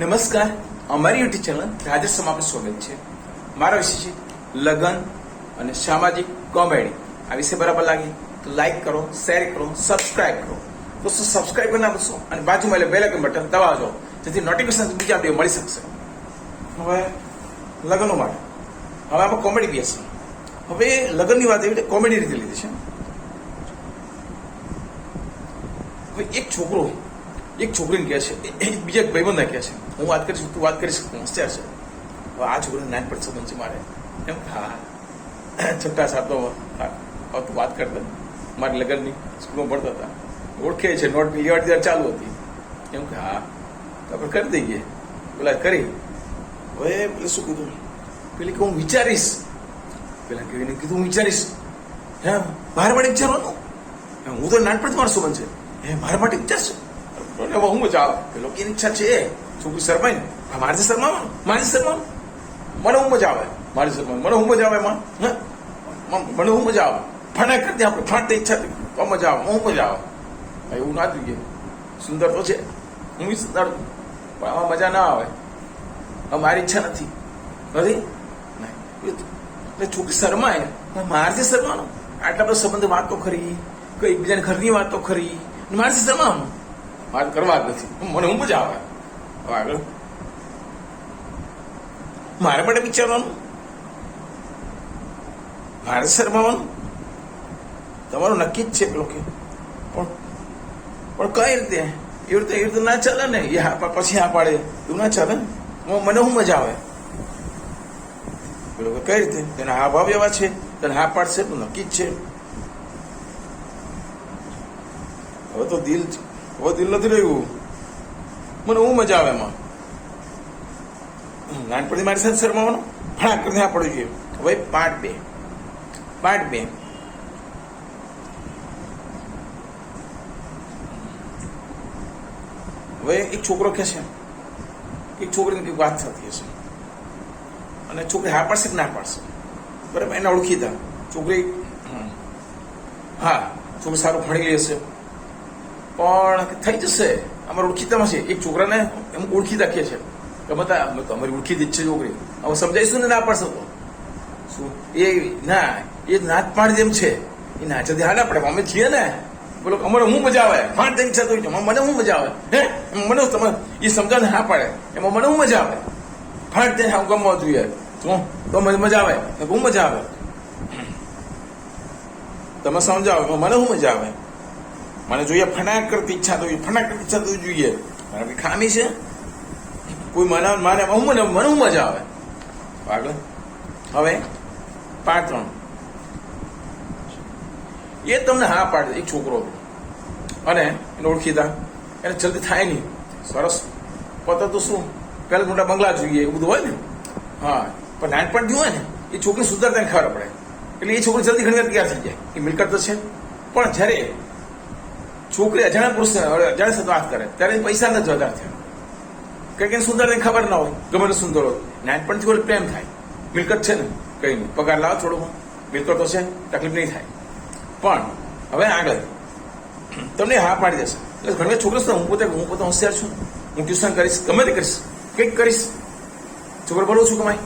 નમસ્કાર, અમારી YouTube channel રાજેશમાં આપનું સ્વાગત છે. મારા વિષય છે લગ્ન અને સામાજિક કોમેડી. આ વિષય બરાબર લાગે તો લાઈક કરો, શેર કરો, સબસ્ક્રાઇબ કરો. દોસ્તો સબસ્ક્રાઇબ કરી નાખશો અને બાજુમાં બેલ આઇકન બટન દબાવજો, જેથી નોટિફિકેશન બીજા વિડીયો મળી શકશે. હવે લગ્નો માટે હવે આમાં કોમેડી બી હશે. હવે લગ્નની વાત એવી કોમેડી રીતે લીધી છે. હવે એક છોકરો એક છોકરીને કહે છે, બીજા ભાઈબંધને કહે છે, હું વાત કરીશ, તું વાત કરીશ, હોશિયાર છે. હવે આ છોકરીને નાનપણ સંબંધ છે મારે. એમ હા છઠ્ઠા સાતમો હવે તું વાત કરતા મારે લગ્નની સ્કૂલમાં ભણતા હતા, ઓળખે છે, નોટ લેવાડી ચાલુ હતી. એમ કે હા તો આપણે કરી દઈએ. પેલા કરી હવે પેલે શું કીધું, પેલી કે હું વિચારીશ. પેલા કહીને કીધું હું વિચારીશ. હે મારા માટે વિચારવાનું? હું તો નાનપણથી મારો સંબંધ છે. હે મારા માટે વિચારશું? હું મજા આવે. પેલો એની ઈચ્છા છે, છોકરી શરમાય ને, મારે શરમાવાનું, મારી શરમાવાનું, મને હું મજા આવે, મારી શરમાવાનું, મને હું મજા આવે. એમાં મને હું મજા આવે. ફાણા કરતી આપણે ફાટતી ઈચ્છા થઈ તો મજા આવે, હું મજા આવે. એવું ના જોઈએ. સુંદર તો છે, હું સુંદર, પણ આમાં મજા ના આવે. મારી ઈચ્છા નથી એટલે છોકરી શરમાય, મારથી શરમાવાનું. આટલા બધા સંબંધ વાત તો ખરી, કોઈ એકબીજાની ઘરની વાત તો ખરી, મારથી શરમાવાનું. વાત કરવા જ નથી, મને હું મજા આવે. આગળ મારા માટે વિચારવાનું, મારે શરમાવાનું. તમારું નક્કી જ છે પેલો કે, પણ કઈ રીતે એવી રીતે ના ચાલે ને. એ પછી હા પાડે એવું ના ચાલે ને. મને હું મજા આવે. પેલો કઈ રીતે તેના હા ભાવ એવા છે, તને હા પાડશે તો નક્કી જ છે. હવે તો દિલ નથી રહ્યું. મને હું મજા આવે એમાં. નાનપણથી મારી સાથે શરમાવાનું, ફાણા કરીને હા પડવું જોઈએ. હવે પાર્ટ બે હવે એક છોકરો કહે છે, એક છોકરીની કંઈક વાત થતી હશે અને છોકરી હા પાડશે કે ના પાડશે. બરાબર, એને ઓળખીતા છોકરી, હા છોકરી સારું ભણેલી હશે પણ થઈ જશે. અમારે ઓળખીતામાં છે એક છોકરાને એમ ઓળખીતા કહે છે કે બધા તમારી ઓળખીતી જ છે છોકરી. હવે સમજાઈશું ને ના પાડશે તો શું એ ના જ પાડી એમ છે. એ ના છે હા ના પડે, અમે છીએ ને. બોલો અમારે હું મજા આવે, ફાંટ તેની ઈચ્છા તો મને હું મજા આવે. હે મને તમે એ સમજાવે હા પાડે એમાં મને હું મજા આવે. ફાંટ તેને હું ગમવા જોઈએ તો મજા આવે, હું મજા આવે. તમે સમજાવો મને હું મજા આવે. મને જોઈએ ફટાક કરતી ઈચ્છા તો જોઈએ. મારે ખામી છે કોઈ મને હું મજા આવે. આગળ હવે પાર્ટ 3. એ તમને હા પાડે એક છોકરો અને એને ઓળખીતા, એને જલ્દી થાય નહીં. સરસ પતો તો શું પેલા મોટા બંગલા જોઈએ એવું બધું હોય ને. હા પણ નાનપણથી હોય ને એ છોકરી સુધરતાને ખબર પડે. એટલે એ છોકરી જલ્દી ઘણી વાર તૈયાર થઈ જાય. એ મિલકત તો છે પણ જ્યારે છોકરી અજાણ્યા પુરુષ અજાણ્યા સાથે વાત કરે ત્યારે પૈસા નથી વધારે થયા. કંઈક એને સુંદર ખબર ના હોય, ગમે તે સુંદર હોય. નાનપણથી કોઈ પ્રેમ થાય, મિલકત છે ને કઈ નહીં, પગાર લાવો થોડું, મિલકતો છે, તકલીફ નહીં થાય. પણ હવે આગળ તમને હા પાડી દેશે. એટલે ઘણી વાર છોકરો હું પોતે હોશિયાર છું, હું ટ્યુશન કરીશ, ગમે તે કરીશ, કંઈક કરીશ, છોકરો ભણું છું કમાય.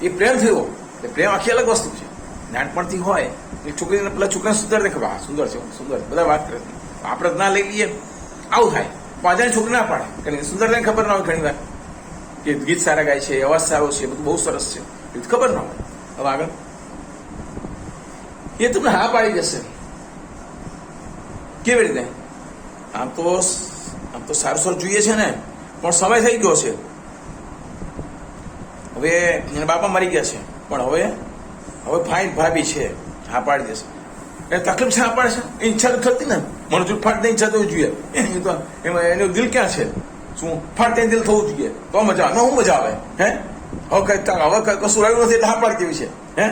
એ પ્રેમ થયો. એ પ્રેમ આખી અલગ વસ્તુ છે. નાનપણથી હોય એ છોકરીને પેલા છોકરાને સુંદર દેખે, હા સુંદર છે, સુંદર, બધા વાત કરે. આપણે ના લઈ લઈએ, આવું થાય. પાંચાની છોકરી ના પાડે કારણ સુંદર ને ખબર ના હોય ઘણી વાર કે ગીત સારા ગાય છે, અવાજ સારો છે, બધું બહુ સરસ છે, એ ખબર ના હોય. હવે આગળ એ તમને હા પાડી જશે. કેવી રીતે? આમ તો સારું જોઈએ છે ને, પણ સમય થઈ ગયો છે. હવે એના બાપા મરી ગયા છે પણ હવે ફાઇન ભાભી છે, હા પાડી દેશે. એ તકલીફ છે હા પાડે છે, એ ઈચ્છા તો થતી ને. મને જો ફાટ ઈચ્છા થવી જોઈએ. એમાં એનું દિલ ક્યાં છે? શું ફાટ દિલ થવું જોઈએ તો મજા આવે. હું મજા આવે. હે હવે કશું રહ્યું નથી એટલે હા પાડી દેવી છે. હે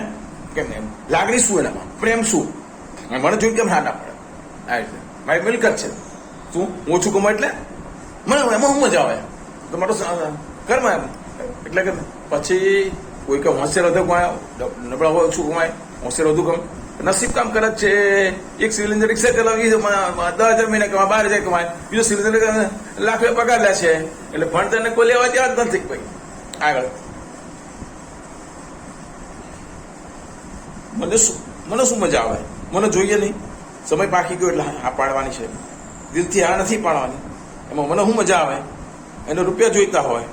કેમ એમ લાગણી શું એનામાં, પ્રેમ શું? મને જોઈને કેમ હા ના પડે? આ રીતે મારી મિલકત છે, શું ઓછું કમાય એટલે મને એમાં હું મજા આવે તો મારો ઘરમાં. એટલે કે પછી કોઈ કે હોશિયાર વધુ કમાય, નબળા હોય ઓછું કમાય, હોશિયાર વધુ કમાય. નસીબ કામ કરે છે. એક સિલિન્ડર રિક્ષા ચલાવી 10,000 મહિને કમાય, 12,000 કમાય, બીજો સિલિન્ડર લાખ રૂપિયા પગાર લે છે. એટલે ભણતરને કોઈ લેવા દેવા જ નથી ભાઈ. આગળ મને શું મજા આવે? મને જોઈએ નહીં, સમય પાકી ગયો એટલે આ પાડવાની છે, દિલથી આ નથી પાડવાની. એમાં મને શું મજા આવે? એને રૂપિયા જોઈતા હોય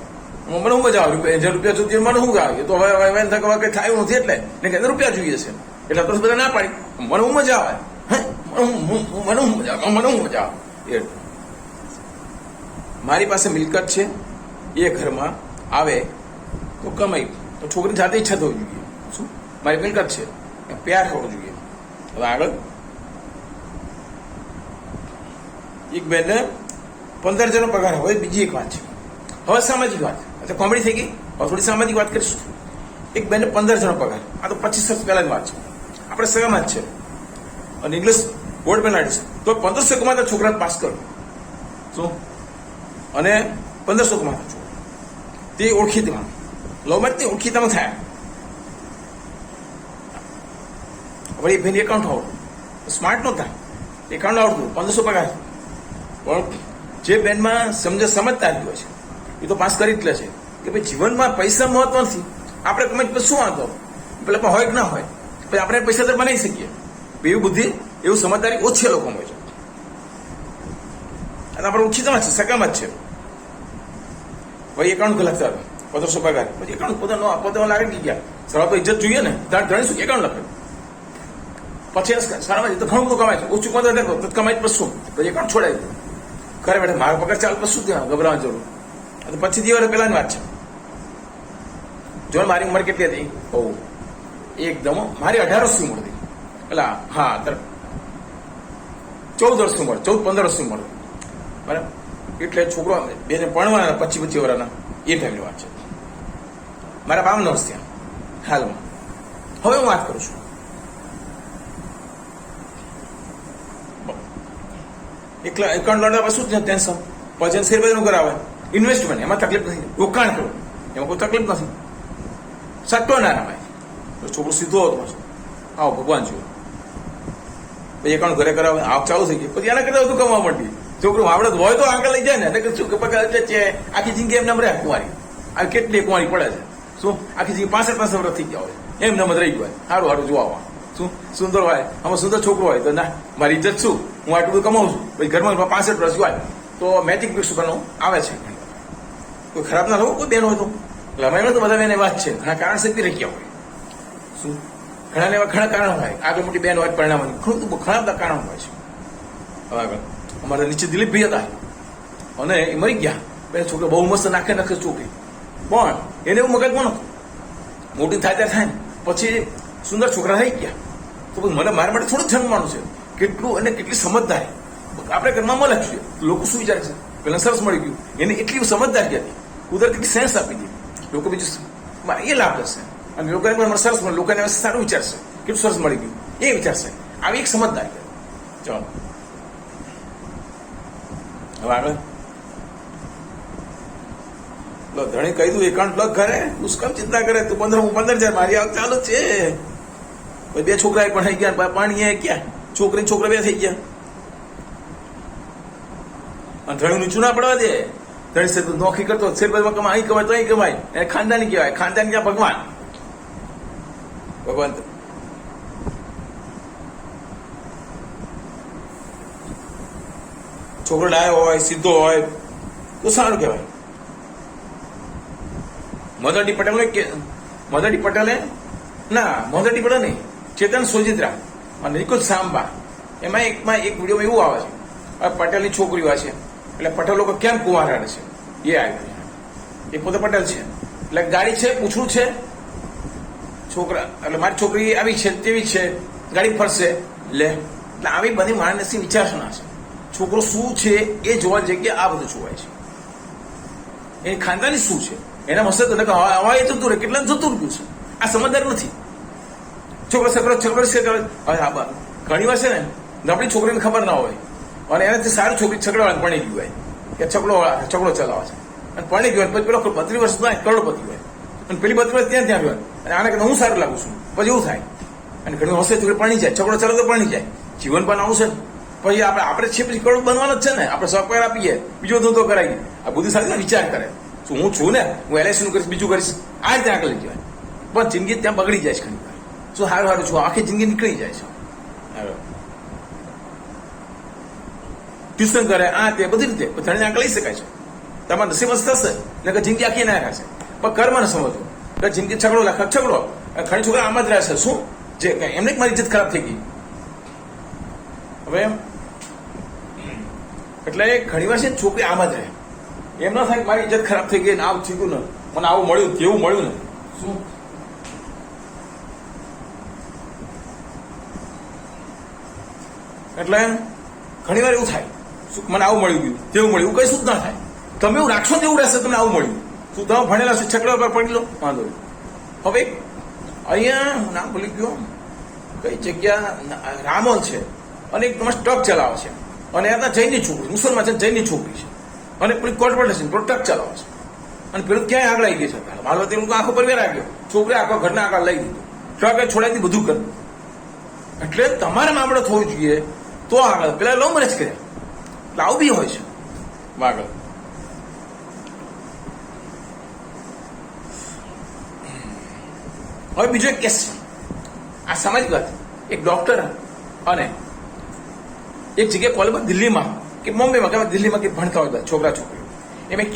એમાં મને શું મજા આવે? રૂપિયા જોઈએ મને શું આવે? તો હવે કઈ થયું નથી એટલે એને રૂપિયા જોઈએ છે એટલે તો બધા ના પાડી. મને શું મજા આવે? મને શું મજા આવે? મારી પાસે મિલકત છે, એ ઘરમાં આવે તો કમાઈ, તો છોકરી જાતે ઈચ્છા થવી જોઈએ. શું મારી મિલકત છે, પ્યાર હોવો જોઈએ. હવે આગળ એક બેનને 15,000 પગાર હોય. બીજી એક વાત છે, હવે સામાજિક વાત. એટલે કોમેડી થઈ ગઈ, હવે થોડી સામાજિક વાત કરીશું. એક બેનને 15,000 પગાર, આ તો 25 વર્ષ પહેલાની વાત છે. આપણે સગામાં જ છે અને ઇંગ્લિશ બોર્ડ પેનાલ્ટી છે, તો 1,500 કમાતા છોકરાને પાસ કરો. શું? અને 1,500 કમાતા છોકરા તે ઓળખીતામાં, લવ મેરેજ તે ઓળખીતામાં થાય. વળી બેન એકાઉન્ટ આવડતું, સ્માર્ટ નહોતા, એકાઉન્ટ આવડતું, 1,500 પગાર. પણ જે બેનમાં સમજદારી હોય છે એ તો પાસ કરી જ લે છે કે ભાઈ જીવનમાં પૈસા મહત્વ નથી. આપણે કમાઈ શું વાંધો પેલા હોય કે ના હોય, પછી આપણે પૈસા તો બનાવી શકીએ. એવી બુદ્ધિ, એવું સમજદારી ઓછી લોકોમાં હોય છે. અને આપણે ઓળખીતામાં છે, સગામાં જ છે. ભાઈ એકાઉન્ટ લખતા હતા 1,500 પગાર, પછી એકાઉન્ટ પોતાનો લાગે ગયા. સવાલ તો ઇજ્જત જોઈએ ને, ધણી શું એકાઉન્ટ લખે. પછી સારામાં તો ઘણું બધું કમાય છે, ઓછું તો કમાય પછી શું? પછી એકાઉન્ટ છોડાય દીધું. ઘરે બેઠે મારો પગાર ચાલ પછી શું ત્યાં ગભરાવાની જરૂર. અને પછી દિવસ પહેલાની વાત છે. જો મારી ઉંમર કેટલી હતી? બહુ એકદમ મારી 18 વર્ષની ઉંમર હતી. એટલે હા 14 વર્ષની ઉંમર, 14-15 વર્ષની ઉંમર. બરાબર. એટલે છોકરો બેને ભણવાના 25 વર્ષના એ ટાઈમની વાત છે. મારા 52 વર્ષ થયા હાલમાં. હવે હું વાત કરું છું. એકલા એકાઉન્ટ લડવા શું ટેન્શન? પછી શેરબજારનું કરાવે, ઇન્વેસ્ટમેન્ટ એમાં તકલીફ નથી, રોકાણ કરો એમાં કોઈ તકલીફ નથી, સટ્ટો ના રમાય. તો છોકરો સીધો હતો પાછો, આવો ભગવાન જો. પછી એકાઉન્ટ ઘરે કરાવે, આવ ચાલુ થઈ ગઈ. પછી એના કરતા બધું કમાવા માંડી. છોકરું આવડત હોય તો આગળ લઈ જાય ને, શું કે પગાર છે આખી જિંદગી એમને રહે કુંવારી. આ કેટલી કુંવારી પડે છે. શું આખી જિંદગી 65 વર્ષ થઈ ગયા હોય, એમને જ રહી ગયું. સારું સારું જોવા શું સુંદર હોય, આમાં સુંદર છોકરો હોય તો ના મારી ઇજ્જત શું, હું આટલું બધું કમાઉં છું. પછી ઘરમાં 65 વર્ષ હોય તો મેચિંગ પીસ બનવું આવે છે. કોઈ ખરાબ ના થવું, કોઈ બેન હોય તો લમાઈમાં તો બધા બેન વાત છે. ઘણા કારણ શક્તિ રખ્યા હોય. શું ઘણા એવા ઘણા કારણ હોય, આગળ મોટી બેન હોય પરિણામવાની, ઘણા બધા કારણ હોય છે. હવે આગળ અમારા નીચે દિલીપભાઈ હતા અને એ મરી ગયા. બે છોકરા બહુ મસ્ત નાખે છોકરી, પણ એને એવું મગજમાં નતું. મોટી થાય ત્યારે થાય ને પછી સુંદર છોકરા થઈ ગયા. તો મને મારા માટે થોડું જન્મવાનું છે. કેટલું અને કેટલી સમજદારી આપણે ઘરમાં મળે છે. લોકો શું વિચારે છે? પેલા સરસ મળી ગયું, એને એટલી સમજદારી હતી, કુદરત કેટલી સેન્સ આપી દીધી. લોકો બીજું એ લાભ લેશે અને લોકોને પણ સરસ મળે, લોકોને સારું વિચારશે, કેટલું સરસ મળી ગયું એ વિચારશે. આવી એક સમજદારી. ચાલો હવે આગળ ધણી કહી દઉં એકાઉન્ટ લગ ઘરે, દુષ્કર્મ ચિંતા કરે તું 15,000 મારી આવક ચાલુ છે. બે છોકરા પણ થઈ ગયા, પાણી ક્યાં છોકરી છોકરા બે થઈ ગયા. અને ધણી નીચું ના પડવા દે. ધણી નોકરી કરતો શેરબજારમાં કમાય, અહીં કમાય તો અહીં કમાય, એને ખાનદાની કહેવાય. ખાનદાની ક્યાં ભગવાન. ભગવાન છોકરો ડાયો હોય, સીધો હોય તો સારું કહેવાય. મધરડી પટેલે નહીં, ચેતન સોજિત્રા અને નિકુંજ સાંબા, એમાં એક વિડીયોમાં એવું આવે છે, પટેલની છોકરીઓ છે એટલે પટેલ લોકો કેમ કુંવાર હાડે છે એ આવ્યું. એ પોતે પટેલ છે એટલે ગાડી છે, પૂછડું છે, છોકરા એટલે મારી છોકરી આવી છે તેવી છે, ગાડી ફરશે લે. એટલે આવી બધી માણસની વિચારસરણા છે. છોકરો શું છે એ જોવા જગ્યાએ આ બધું જોવાય છે. એની ખાનદાની શું છે એના મસ્ત હવા એ જતું રહે, કેટલા જતું રહ્યું છે. આ સમજદાર નથી. છોકરો ઘણી વાર છે ને આપણી છોકરીને ખબર ના હોય અને એનાથી સારું છોકરી છકડવાળાને પરણી ગયું હોય કે છકડો ચલાવે છે અને પરણી ગયો પછી પેલો 32 વર્ષ કરોડપતિ હોય અને પેલી 32 વર્ષ ત્યાં હોય અને આને કે હું સારું લાગુ છું, પછી એવું થાય. અને ઘણી હશે તો પરણી જાય, ઝઘડો ચાલે તો પરણી જાય. જીવન પણ આવું છે. પછી આપણે છે પછી કરોડ બનવાનો જ છે ને. આપણે સોફ્ટવેર આપીએ, બીજો ધંધો કરાવીએ. આ બુદ્ધિશાળી વિચાર કરે શું હું છું ને, હું LIC નું કરીશ, બીજું કરીશ, આ રીતે આગળ લઈ જવાય. પણ જિંદગી ત્યાં બગડી જાય છે ઘણી વાર. શું સારું સારું છું, આખી જિંદગી નીકળી જાય છે. ટ્યુશન કરે, આ તે બધી રીતે ધણીને આગળ લઈ શકાય છે. તમારે નસીબત થશે ને કે જિંદગી આખી ના રહેશે. પણ કર્મ ને સમજો કે જિંદગી ઝઘડો ઘણી છોકરા આમ જ રહેશે. શું જે એમને મારી ઇજ્જત ખરાબ થઈ ગઈ. હવે એટલે ઘણી વાર છે ને છોકરી આમ જ રહે. એમ ના થાય કે મારી ઇજ્જત ખરાબ થઈ ગઈ ને આવું થયું ને, મને આવું મળ્યું તેવું મળ્યું ને. શું એટલે ઘણી વાર એવું થાય, મને આવું મળ્યું ગયું તેવું મળ્યું, કઈ શું ના થાય. તમે એવું રાખશો તેવું રહેશે. તમને આવું મળ્યું, શું તમે ભણેલા છે, છકડા પર પડી લો, વાંધો નહીં. હવે અહીંયા હું નામ ભૂલી ગયો, કઈ જગ્યા રામોલ છે, અને એક તમારે ટ્રક ચલાવે છે, અને એના જૈનની છોકરી, મુસલમાન છે, જૈનની છોકરી છે, અને પેલી કોર્પોરેશન ટ્રક ચલાવે છે, અને પેલું ક્યાંય આગળ આવી ગઈ છે. માલવતી લોકો આખો પરિવાર આવ્યો, છોકરી આખો ઘરના આગળ લઈ દીધું, ટ્રકે છોડાવી બધું કર્યું. એટલે તમારે મામલો થવું જોઈએ તો આગળ. પેલા લવ મેરેજ કર્યા, એટલે આવું બી હોય છે આગળ. હવે બીજો એક કેસ છે, આ સામાજિક વાત. એક ડોક્ટર અને એક જગ્યાએ કોલેજ દિલ્હીમાં કે બોમ્બેમાં કે દિલ્હીમાં કે ભણતા હોય છોકરા છોકરીઓ. એમ એક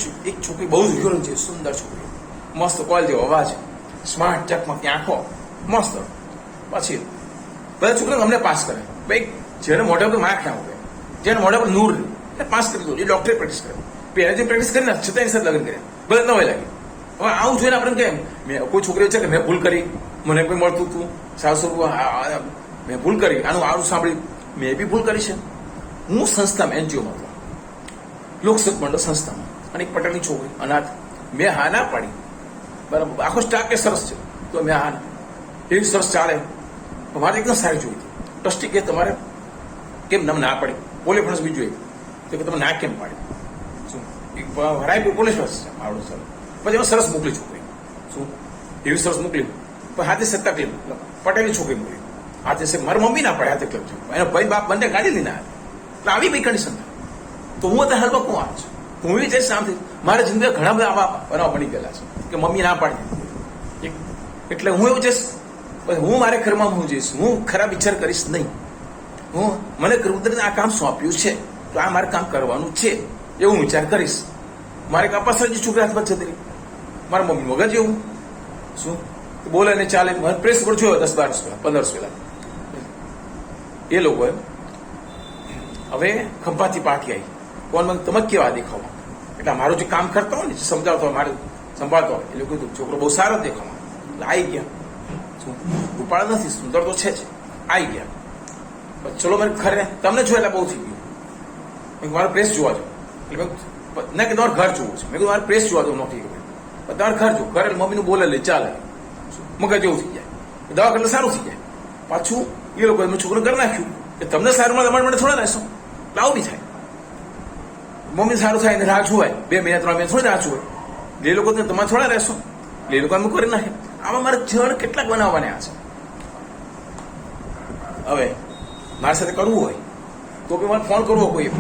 છોકરી બહુ જ હિરોઈન છે, સુંદર છોકરી, મસ્ત કોલ જેવો અવાજ, સ્માર્ટ, ચકમકી આંખો, મસ્ત. પછી બધા છોકરાઓ અમને પાસ કરે. ભાઈ જેને મોઢા પર માર્ક ના હોય, જેને મોઢા પર નૂર એ પાસ કરી દો. એ ડોક્ટરે પ્રેક્ટિસ કરે, પહેલા જે પ્રેક્ટિસ કરીને છતાં એની સાથે લગ્ન કર્યા, ભલે ન હોય લાગે. હવે આવું જોઈને આપણે કેમ, મેં કોઈ છોકરીઓ છે કે મેં ભૂલ કરી, મને કોઈ મળતું હતું 700, મેં ભૂલ કરી, આનું સાંભળી મેં બી ભૂલ કરી છે. હું સંસ્થામાં NGOમાં હતો, લોકસેવક મંડળ સંસ્થામાં, અને એક પટેલની છોકરી અનાથ, મેં હા ના પાડી. બરાબર, આખો સ્ટાફ કે સરસ છે, તો મેં હા એવી સરસ ચાલે, મારે એકદમ સારી જોઈ. ટ્રસ્ટી કે તમારે કેમ ના પડી, પોલીસ ફરસ બી જોઈએ તો કે તમે ના કેમ પાડી. શું રાયપુર પોલીસ ફરસ છે આવડું સર. પછી એમાં સરસ મોકલી છોકરી, શું એવી સરસ મોકલી, પણ હાથે સત્તા ક્લેમ પટેલની છોકરી મોકલી, હાથે છે મારી મમ્મી ના પડે, હાથે ક્લેમ છે, એનો ભાઈ બાપ બંને ગાડી લઈને આવ્યા. એટલે આવી બી કન્ડિશન થાય. તો હું અત્યારે હાલમાં કોણ આવે છે, હું એવી જઈશ સામથી. મારા જિંદગીમાં ઘણા બધા આવા બનાવ બની ગયેલા છે કે મમ્મી ના પાડી. એટલે હું એવું જઈશ, હું મારે ઘરમાં હું જઈશ, હું ખરાબ વિચાર કરીશ નહીં. હું મને કુદરતે આ કામ સોંપ્યું છે તો આ મારે કામ કરવાનું છે એવું વિચાર કરીશ. મારે કપાસજી છોકરા હાથમાં છતરી, મારા મમ્મી મગજ એવું શું બોલે ને ચાલે. પ્રેસ પર જોયો 10-12 વર્ષ પહેલા, 15 વર્ષ પહેલા એ લોકોએ હવે ખંભાતી પાર્ટી આવી, કોણ તમે કેવા દેખાવ. એટલે મારું જે કામ કરતા હોય ને, સમજાવતો હોય, મારે સંભાળતો હોય, એ લોકો છોકરો બહુ સારો દેખાવ. એટલે આવી ગયા, શું ઉપાડ નથી, સુંદર તો છે જ, આવી ગયા. ચલો મારે ખરે તમને જો એટલે બહુ થઈ ગયું, મારે પ્રેસ જોવા જાવ. એટલે ના કે તમારે ઘર જોવું છે, મેં કીધું મારે પ્રેસ જોવા જાવ નથી ગયું, તમારે ઘર જોવું. ઘરે મમ્મીનું બોલે લે ચાલે, મગજ જેવું થઈ જાય, દવા કરતા સારું થઈ જાય. પાછું એ લોકો એમનું છોકરું કરી નાખ્યું કે તમને સારું મળે, તમારે માટે થોડા રહેશો. એટલે આવું બી થાય, મમ્મી સારું થાય ને રાહ જોવાય, 2 મહિના 3 મહિના થોડી રાહ જોવાય. એ લોકો તમારે થોડા રહેશો, એ લોકો એમ કરી નાખે. આમાં મારે જણ કેટલાક બનાવવાને આ છે. હવે મારી સાથે કરવું હોય તો બી મારે ફોન કરવો કોઈ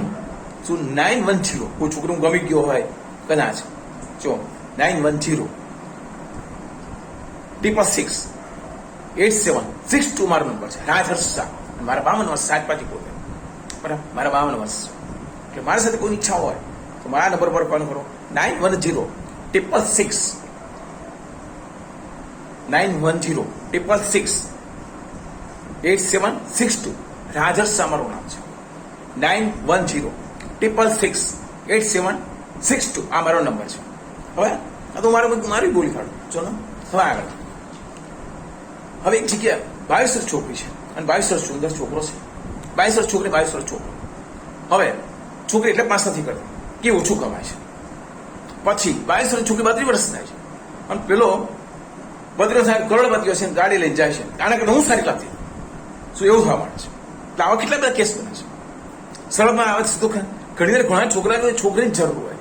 શું 910, કોઈ છોકરું ગમી ગયો હોય કદાચ, જો 910 666 મારો નંબર છે. રાજહર્ષ શાહ, મારા 52 વર્ષ, સાત પોતે, બરાબર, મારા 52 વર્ષ. એટલે મારી સાથે કોઈ ઈચ્છા હોય તો મારા નંબર પર ફોન કરો, 910 666 910 666 8762. રાજહર્ષ શાહ મારું નામ છે. 910 666 8762 આ મારો નંબર છે. હવે આ તો મારી બોલી કાઢું. ચલો હવે આગળ. હવે એક જગ્યા 22 વર્ષ છોકરી છે અને 22 વર્ષ સુંદર છોકરો છે. 22 વર્ષ છોકરી, 22 વર્ષ છોકરો. હવે છોકરી એટલે પાસ નથી કરતી કે ઓછું કમાય છે. પછી 22 વર્ષ છોકરી 32 વર્ષ થાય છે અને પેલો 32 થાય કરોડપતિઓ છે, ગાડી લઈને જાય છે. આના કરતા હું સારી લાગતી શું એવું થવા માંડે છે. એટલે આવા કેટલા બધા કેસ બને છે. સરળમાં આવે સીધું ઘણી વાર ઘણા છોકરાને છોકરીની જરૂર હોય,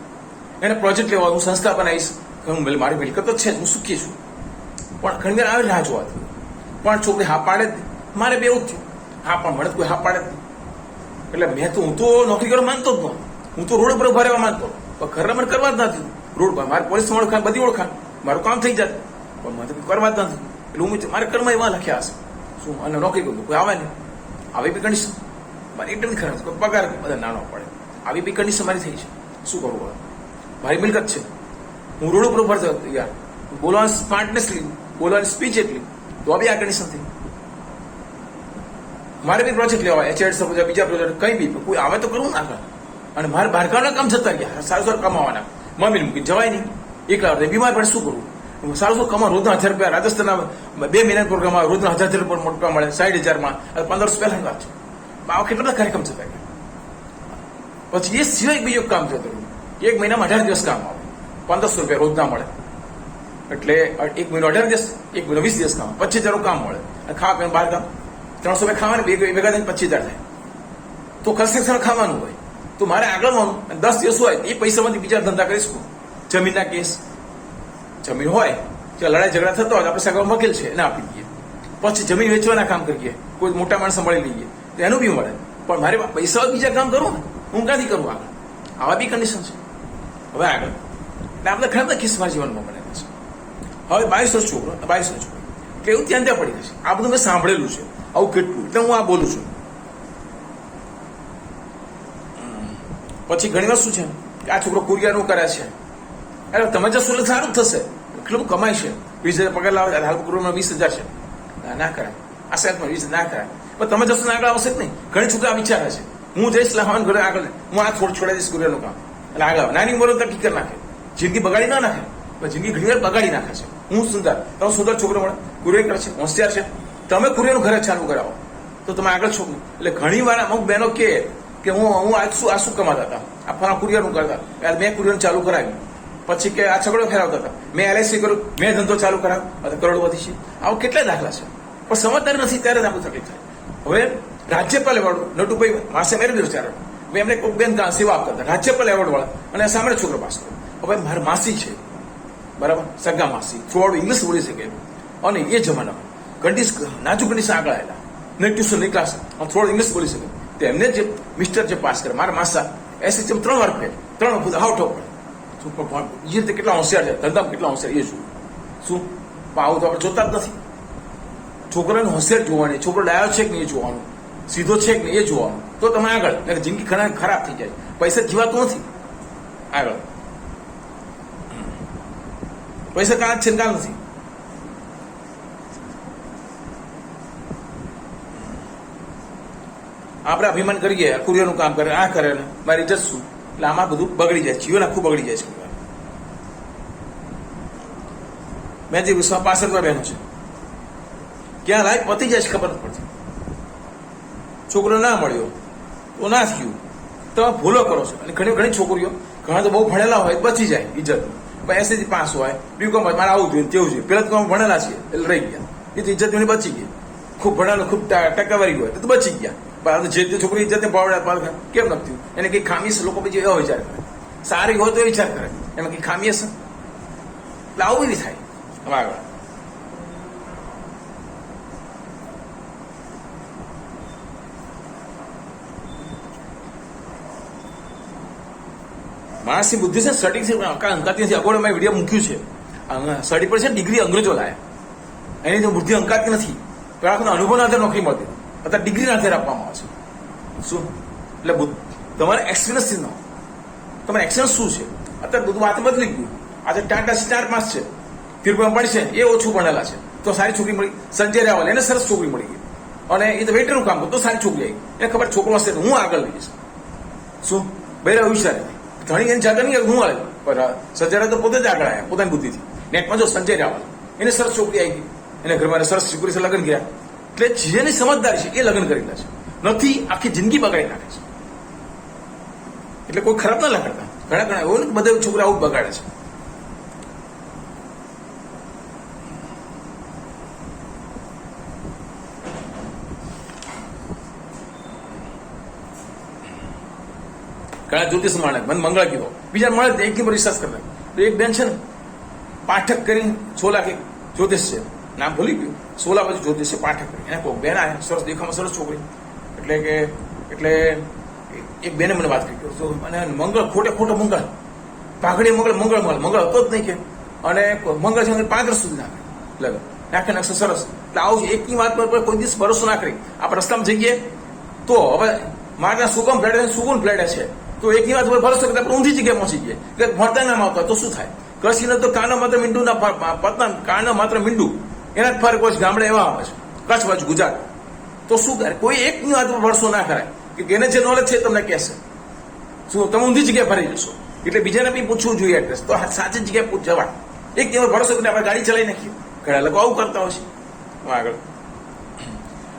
એને પ્રોજેક્ટ લેવા, હું સંસ્થા બનાવીશ, મારી મિલકત જ છે, હું સુખી છું, પણ ઘણી વાર આવે રાહ જોવાથી પણ છોકરી હા પાડે જ નહીં. મારે બે એવું જ થયું. હા પણ મને કોઈ હા પાડે જ નહીં. એટલે હું તો નોકરી કરવા માંગતો જ નહોતો. હું તો રોડ ઉપર ઉભા રહેવા માંગતો, પણ ઘરના મને કરવા જ નથી. રોડ પર મારે પોલીસ ઓળખાણ, બધી ઓળખાણ, મારું કામ થઈ જાય, પણ મને કરવા જ નથી. એટલે હું મારે કર્મ એમાં લખ્યા હશે શું, અને નોકરી કરું કોઈ આવે નહીં. આવી બી કન્ડિશન મારી એકદમ ખરાબ, પગાર બધા નાનો પડે, આવી બી કન્ડિશન મારી થઈ છે. શું કરવું હવે? મારી મિલકત છે, હું રોડ ઉપર ઉભા થયો યાર, બોલવાની સ્માર્ટનેસ લીધું, બોલવાની સ્પીચ એટલી, તો બી આ કન્ડિશન થઈ. મારે બી પ્રોજેક્ટ લેવા HAD બીજા પ્રોજેક્ટ કંઈ બી કોઈ આવે તો કરવું ના. અને મારે બહારગામના કામ જતા ગયા, સારું સારું કમાવાના, મમ્મીને મૂકી જવાય નહીં, એકલા બીમાર પડે શું કરવું? સારું શું કમા, રોજના 1000 રૂપિયા, રાજસ્થાનના 2 મહિના પ્રોગ્રામ આવે, રોજના 1000 રૂપિયા મોટા મળે, 60,000માં 1500 પહેલાની વાત છે. આવા કેટલા બધા કાર્યક્રમ જતા ગયા. પછી એ સિવાય બીજું કામ જતું, 1 મહિનામાં 18 દિવસ કામ આવે, 1500 રૂપિયા રોજના મળે, એટલે 1 મહિનો 18 દિવસ, 1 મહિનો 20 દિવસ કામ, 25,000 કામ મળે. અને ખાવા પીવાનું બહાર કામ 300 રૂપિયા ખાવાને ભેગા થઈને 25,000 થાય. તો કન્સ્ટ્રક્શન ખાવાનું હોય તો મારે આગળનું 10 દિવસ હોય એ પૈસામાંથી બીજા ધંધા કરીશું. જમીનના કેસ, જમીન હોય ત્યાં લડાઈ ઝઘડા થતો હોય આપણે સગા વકીલ છે એને આપી દઈએ, પછી જમીન વેચવાના કામ કરીએ, કોઈ મોટા માણસ મળી લઈએ તો એનું બી મળે. પણ મારે પૈસા બીજા કામ કરું ને, હું ક્યાંથી કરું આગળ? આવા બી કન્ડિશન છે. હવે આગળ એટલે આપણે ઘણા બધા કિસ્સા જીવનમાં બનેલા છે. હવે 22 વર્ષ છોકરો, 22 વર્ષ છોકરો એટલે એવું ત્યાં પડી જશે. આ બધું મેં સાંભળેલું છે, આવું કેટલું, એટલે હું આ બોલું છું. પછી ઘણી વાર શું છે કે આ છોકરો કુરિયરનું કરે છે, અરે તમે જશો એટલે સારું થશે, એટલું કમાય છે, 20,000 પગાર લાવે, હાલ કુરિયરમાં 20,000 છે, ના કરાય. આ સાહેબમાં 20 ના કરાય, પણ તમે જશો ને આગળ આવશે જ નહીં. ઘણી છોકરા વિચારે છે હું જઈશ લાવવાનું ઘરે આગળ, હું આ છોડી દઈશ કુરિયરનું કામ, એટલે આગળ આવે. નાની ઉંમર તકી કરી નાખે, જિંદગી બગાડી ના નાખે, પણ જિંદગી ઘણી વાર બગાડી નાખે છે. હું સુંદર, તમે સુંદર છોકરો મળે, કુરિયર કરે છે, હોશિયાર છે, તમે કુરિયરનું ઘરે ચાલુ કરાવો તો તમે આગળ છો. એટલે ઘણી વાર અમુક બહેનો કે હું આ શું કમાતા હતા, આ ફરા કુરિયરનું કરતા, મેં કુરિયર ચાલુ કરાવ્યું, પછી કે આ છગડો ફેરવતા હતા, મેં LIC કર્યું, મેં ધંધો ચાલુ કરાવ્યો, કરોડપતિ છે. આવા કેટલા દાખલા છે, પણ સમજદારી નથી ત્યારે જ આપણું તકલીફ થાય. હવે રાજ્યપાલ એવોર્ડ નટુભાઈ માસે મેળવી વિચારો, મેં એમને કોઈ બેન સેવા આપતા હતા, રાજ્યપાલ એવોર્ડ વાળા, અને સામે છોકરો પાસ કર્યો. હવે મારી માસી છે, બરાબર, સગા માસી, થોડું ઇંગ્લિશ બોલી શકે, અને એ જમાનામાં નાજુક કંડીશન આગળ આવેલા, ને ટ્યુશન ની ક્લાસ, થોડું ઇંગ્લિશ બોલી શકે, તેમને જે મિસ્ટર જે પાસ કરે, મારા માસા SHM 3 વાર ફેલ, 3 વખત આઉટ ઓફ. શું પણ એ રીતે કેટલા હોશિયાર છે, ધંધામાં કેટલા હોશિયાર એ જોયું. શું આવું તો આપણે જોતા જ નથી. છોકરાને હોશિયાર જોવાની, છોકરો ડાયો છે કે નહીં એ જોવાનું, સીધો છે કે નહીં એ જોવાનું, તો તમે આગળ. જિંદગી ખરાબ થઈ જાય, પૈસા જીવાતું નથી આગળ. પૈસા કાં છે કાં નથી. આપણે અભિમાન કરીએ, કુરિયરનું કામ કરે, આ કરે ને મારી ઇજ્જત શું, એટલે આમાં બધું બગડી જાય, જીવન આખું બગડી જાય છે. મેં જે વિશ્વ 65 બહેનો છે, ક્યાં લાયક પતી જાય છે ખબર નથી પડતી. છોકરો ના મળ્યો તો ના થયું, તમે ભૂલો કરો છો. અને ઘણી છોકરીઓ, ઘણા તો બહુ ભણેલા હોય બચી જાય ઇજ્જત, પણ SSC પાસ હોય, BCom હોય, મારે આવું જોઈએ તેવું જોઈએ, પેલા તો ભણેલા છે એટલે રહી ગયા, એ તો ઇજ્જત એની બચી ગઈ. ખૂબ ભણેલો, ખૂબ ટકાવારી હોય તો બચી ગયા. જે તે છોકરી ઇજ્જતને પાવડા કેમ નથી, એને કઈ ખામી છે, લોકો પછી એવો વિચાર કરે. સારી હોય તો એ વિચાર કરે એમાં કઈ ખામી હશે, એટલે આવું બી થાય. હવે આગળ માણસની બુદ્ધિ છે, સ્ટડી છે, અંકાતી નથી. અગોડે મેં વિડીયો મૂક્યું છે, સ્ટડી પર છે, ડિગ્રી અંગ્રેજો લાયા, એની તો બુદ્ધિ અંકાતી નથી. પેલા અનુભવના આધારે નોકરી મળતી, અત્યારે ડિગ્રીના આધારે આપવામાં આવે છે. શું એટલે તમારે એક્સપિરિયન્સથી ન, તમારે એક્સપિરિયન્સ શું છે? અત્યારે બધું વાત બદલી ગયું. આજે ટાટા 4 5 છે, ધીરુભાઈ અંબાણી છે, એ ઓછું ભણેલા છે તો સારી છોકરી મળી. સંજય રાવલ, એને સરસ છોકરી મળી ગઈ, અને એ તો વેઇટરનું કામ કરતો, સારી છોકરી આવી, એને ખબર છોકરો હશે તો હું આગળ લઈશ. શું બહેરા વિચારે ધણી એને જાગર નહીં, હું આવે, પણ સંજય રાવલ તો પોતે જ આગળ આવ્યા પોતાની બુદ્ધિથી. નેટમાં જો સંજય રાવલ, એને સરસ છોકરી આવી ગઈ, એને ઘરમાં સરસ છોકરી સાથે લગ્ન કર્યા. એટલે જેની સમજદારી છે એ લગ્ન કરેલા છે, નથી આખી જિંદગી બગાડી નાખે છે. એટલે કોઈ ખરાબ ના લાગતા, ઘણા એવું બધા છોકરા આવું બગાડે છે. ઘણા જ્યોતિષ માણે મને મંગળ કીધો, બીજા મળે એકની પર વિશ્વાસ કરે. તો એક બેન છે ને, પાઠક કરીને 6 લાખ જ્યોતિષ છે, નામ ભૂલી ગયું, સોલા બાજુ જ્યોતિષ પાઠક, એને કહું બેન આયા સરસ, દેખામાં સરસ છોકરી, એટલે એક બેને મને વાત કરી તો અને મંગળ ખોટો મંગળ, પાઘડી મંગળ હતો જ નહીં કે, અને મંગળ છે 5 વર્ષ સુધી નાખે નાખશે સરસ. એટલે આવું એકની વાત પર કોઈ દિવસ ભરોસો ના કરી. આપણે રસ્તામાં જઈએ તો હવે મારા સુગમ ફ્લેટ સુગુન ફ્લેટ છે, તો એકની વાત પર ભરોસો કરતા આપણે ઊંધી જગ્યાએ પહોંચી જઈએ કે ભણતા ના આવતા તો શું થાય? કચ્છને તો કાનો માત્ર મીંડું ના પતન, કાનો માત્ર મીંડું, એના જ ફરક હોય છે. ગામડે એવા આવે છે કચ્છ બાજુ ગુજરાત, તો શું કરે? કોઈ એકની વાત પર ભરોસો ના કરાય કે એને જે નોલેજ છે તમને કહેશે શું તમે ઊંધી જગ્યાએ ફરી જશો. એટલે બીજાને બી પૂછવું જોઈએ એડ્રેસ, તો સાચી જગ્યાએ પૂછ જવાય. એક દિવસ ભરોસો કરીને આપણે ગાડી ચલાવી નાખીએ. ઘણા લોકો આવું કરતા હોય છે. આગળ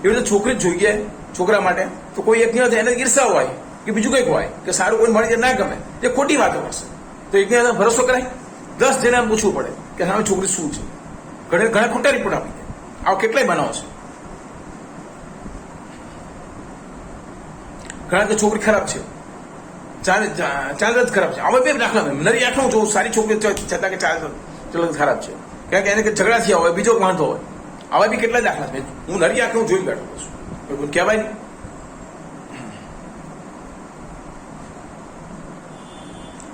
એવી રીતે છોકરી જ જોઈએ છોકરા માટે, તો કોઈ એક દિવસ એને ઈર્ષા હોય કે બીજું કંઈક હોય કે સારું કોઈ મળી જાય ના ગમે, એ ખોટી વાતો કરશે. તો એક દિવસ ભરોસો કરાય. 10 જણાને પૂછવું પડે કે સામે છોકરી શું છે. ઘણા ખોટા રિપોર્ટ આપી દે. આવા કેટલાય બનાવો છે. ઘણા કે છોકરી ખરાબ છે, ચાલ જ ખરાબ છે. આવા બે દાખલા નરી આંખો જોઉં, સારી છોકરી છતાં કે ચાલ ખરાબ છે, કારણ કે એને કે ઝઘડા થયા હોય, બીજો વાંધો હોય. આવા બી કેટલા દાખલા છે. હું નરી આંખે જોઈ બેઠો છું, કહેવાય નહીં.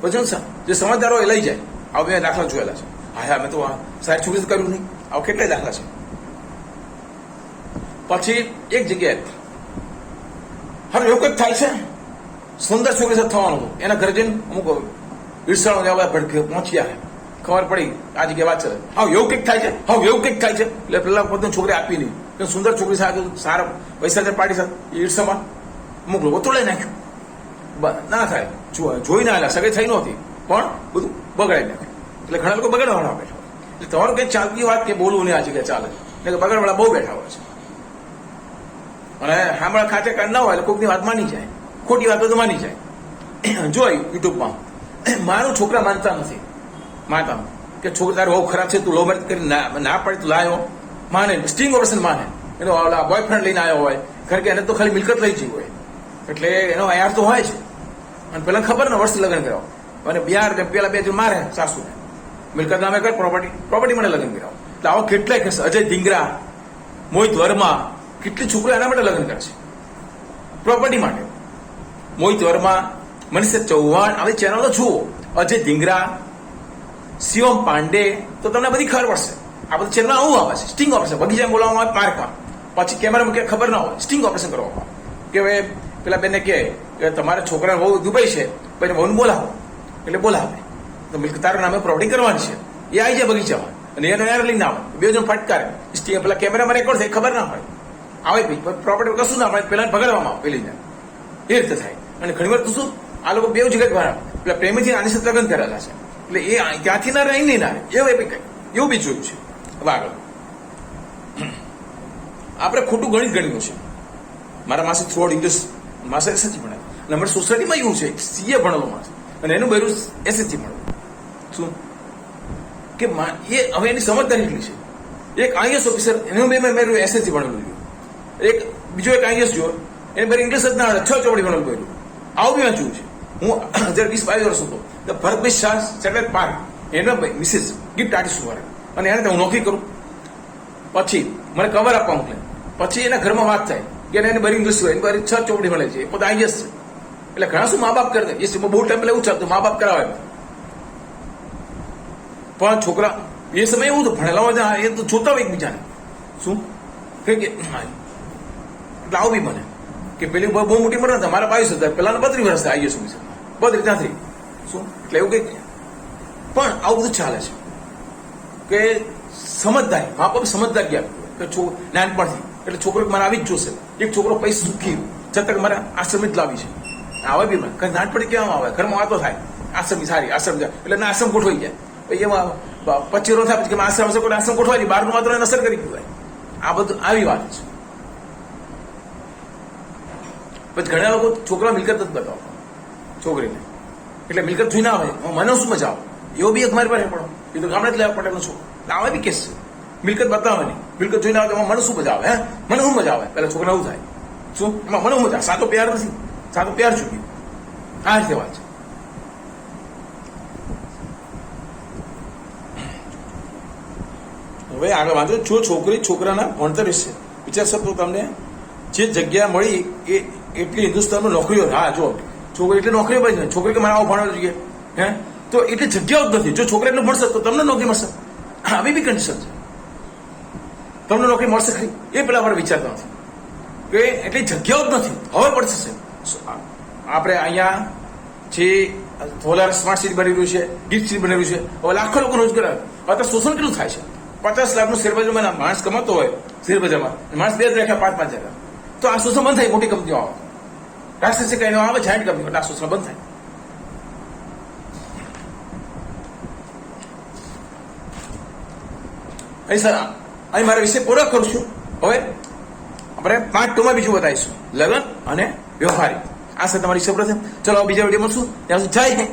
પછી જે સમજદારો એ લઈ જાય. આવા બે દાખલા જોયેલા છે. હા મેં તો સારી છોકરી કર્યું નહીં. આવા કેટલાય દાખલા છે. પછી એક જગ્યાએ હવે એવું કંઈક થાય છે, સુંદર છોકરી સાથે થવાનું હતું, એના ઘરે જઈને અમુક ઈર્ષાળો લેવા ભડકે પહોંચ્યા, ખબર પડી આ જગ્યાએ વાત ચાલે. એવું કંઈક થાય છે, એવું કંઈક થાય છે. એટલે પેલા પોતાની છોકરી આપી નહીં, કે સુંદર છોકરી સાથે સારા પૈસા પાડી સાથે ઈર્ષામાં અમુક લોકો તોડાઈ નાખ્યું. ના થાય, જોઈને આવેલા સગઈ થઈ નહોતી પણ બધું બગાડી નાખ્યું. એટલે ઘણા લોકો બગાડવાળા બેઠા હોય. એટલે તમારું કંઈક ચાલતી વાત કે બોલવું નહીં આ જગ્યાએ ચાલે, એટલે કે બગાડવાળા બહુ બેઠા હોય છે. અને સાંભળા ખાતે કાંઈ ના હોય એટલે કોઈકની વાત માની જાય, ખોટી વાતો તો માની જાય. જોઈ યુટ્યુબમાં મારું છોકરા માનતા નથી, માનતા કે છોકરી તારે બહુ ખરાબ છે, તું લો મેરેજ કરી ના પાડી તું લાવ્યો, માને સ્ટિંગ ઓપરેશન માને. એનો બોયફ્રેન્ડ લઈને આવ્યો હોય, કારણ કે એને તો ખાલી મિલકત લઈ જઈ હોય, એટલે એનો યાર તો હોય છે. અને પેલા ખબર ને વર્ષથી લગ્ન કરાવો, અને બિહાર પેલા 2 જણ મારે સાસુને, મિલકત નામે કર પ્રોપર્ટી મને લગ્ન કરાવો. એટલે આવા કેટલાય કહેશે. અજય ધિંગરા, મોહિત વર્મા, કેટલી છોકરીઓ એના માટે લગ્ન કરે છે, પ્રોપર્ટી માટે. મોહિત વર્મા, મનીષા ચૌહાણ, આવી ચેનલો જુઓ. અજય ધિંગરા, શિવમ પાંડે, તો તમને બધી ખબર પડશે. આ બધી ચેનલ આવું આવે છે. સ્ટિંગ ઓપરેશન, બગીચા બોલાવવામાં આવે પાર્કમાં, પછી કેમેરા મૂકે ખબર ના હોય, સ્ટિંગ ઓપરેશન કરવામાં કે હવે પેલા બેને કહે કે તમારા છોકરા બહુ દુબઈ છે, પછી બહુને બોલાવો, એટલે બોલાવે તો મિલકત તારા નામે પ્રોપર્ટી કરવાની છે. એ આવી જાય બગીચામાં અને એને યાર લઈને આવે, 2 જણ ફટકારે, સ્ટિંગ પેલા કેમેરામાં રેકોર્ડ થાય, ખબર ના હોય. આવે પ્રોપર્ટી કશું ના મળે, પેલા ભગાડવામાં આવે પેલીને, એ રીતે થાય. અને ઘણી વાર તો શું આ લોકો 2 જગ્યાએ પેલા પ્રેમીથી આની સાથે લગ્ન કરેલા છે, એટલે એ ત્યાંથી ના રહી નહીં ના રહે, એવું બી જોયું છે. હવે આગળ આપણે ખોટું ગણિત ગણ્યું છે. મારા માસી થોડ ઇંગ્લિશ માસે એસએસજી ભણે, અને અમારી સોસાયટીમાં એવું છે સીએ ભણેલો માણસ, અને એનું બહેરું એસએસજી ભણેલું. શું કે એ હવે એની સમજદારી એટલી છે. એક આઈએસ ઓફિસર, એનું મેં એસએસજી ભણેલું જોયું. એક બીજો એક આઈએસ જોયો, એને બધી ઇંગ્લિશ જ ના આવે, 6 ચોપડી ભણેલું બહેરું. આવું બી મેં જોયું છે. હું જ્યારે 20-22 વર્ષ હતો, તો ભરતભાઈ શાહ સેટેલાઇટ પાર્ક, એના મિસિસ ગિફ્ટ આર્ટિસ્ટ વાળા, અને એને હું નોકરી કરું. પછી મને કવર આપવા મોકલે, પછી એના ઘરમાં વાત થાય કે એને બધી ઇંગ્લિશ હોય, બધી 6 ચોપડી મળે છે, એ પોતે આઈએસ છે. એટલે ઘણા શું મા બાપ કરે, એ બહુ ટાઈમ એવું ચાલતું, મા બાપ કરાવે. પણ છોકરા એ સમય એવું તો ભણેલા હોય, એ તો જોતા હોય એકબીજાને. શું કે એટલે આવું બી મને કે પેલી બહુ મોટી મળે ને, મારા 22,000, પેલાને 32 વર્ષ આઈએસ ઓફિસર, 32 શું, એટલે એવું કંઈક. પણ આવું બધું ચાલે છે કે સમજદારી, મા બાપ સમજદારી આપી કે નાનપણથી, એટલે છોકરો મારે આવી જ જોશે. એક છોકરો પૈસા સુખી છતાં મારે આશ્રમ જ લાવી છે. આવે બી મને નાનપણથી કેમ આવે, ઘરમાં વાતો થાય આશ્રમ સારી, આશ્રમ જાય એટલે ના આશ્રમ ગોઠવાઈ જાય. પછી એમાં 25 વર્ષ થાય પછી આશ્રમ હશે, કોઈ આશ્રમ ગોઠવાય નહીં, બહારનું માત્ર અસર કરી કહેવાય. આ બધું આવી વાત છે. પછી ઘણા લોકો છોકરા મિલકત જ બતાવો છોકરીને, એટલે મિલકત જોઈ ના આવે, મને શું મજા આવે. એવો બી એક મારી પાસે પડો, એ તો ગામડે જ લેવા પટેલનો છો, આવા બી કેસ છે. મિલકત બતાવવાની, મિલકત જોઈને આવે, એમાં મને શું મજા આવે, મને શું મજા આવે. પેલા છોકરા એવું થાય, શું એમાં મને શું મજા, સાતો પ્યાર નથી, સાતો પ્યાર ચૂકી. આ રીતે વાત છે. હવે આગળ વાંચો. જો છોકરી છોકરાના ભણતર વિશે વિચારશો તો તમને જે જગ્યા મળી એ એટલી હિન્દુસ્તાનમાં નોકરીઓ. હા, જો છોકરી એટલે નોકરીઓ બની જાય. છોકરી કે મારે આવું ભણવું જોઈએ, હે, તો એટલી જગ્યાઓ જ નથી. જો છોકરા એટલું ભણશે તો તમને નોકરી મળશે. આવી બી કન્ડિશન છે. તમને નોકરી મળશે ખરી એ પેલા આપણે વિચારતા નથી કે એટલી જગ્યાઓ જ નથી. હવે પડશે. આપણે અહીંયા જે સોલાર સ્માર્ટ સિટી બની રહ્યું છે, ગિફ્ટ સિટી બની રહ્યું છે, હવે લાખો લોકો રોજગાર આવે. હવે તો શોષણ કેટલું થાય છે. 50 લાખનું શેરબજારમાં માણસ કમાતો હોય શેરબજારમાં, માણસ 2 જ રાખે 5-5 હજાર. તો આ શોષણ બંધ થાય. મોટી કંપનીઓ આવે, રાષ્ટ્રીય કઈ આવે, જાયન્ટ કંપનીઓ, એટલે આ શોષણ બંધ થાય. અહીં મારા વિશે પૂરો કરું છું. હવે આપણે પાર્ટ 2 માં બીજું બતાવીશું, લગ્ન અને વ્યવહારિક. આ છે તમારી સૌપ્રથમ. ચલો બીજા વિડીયો મળશું. ત્યાં સુધી જય હિન્દ.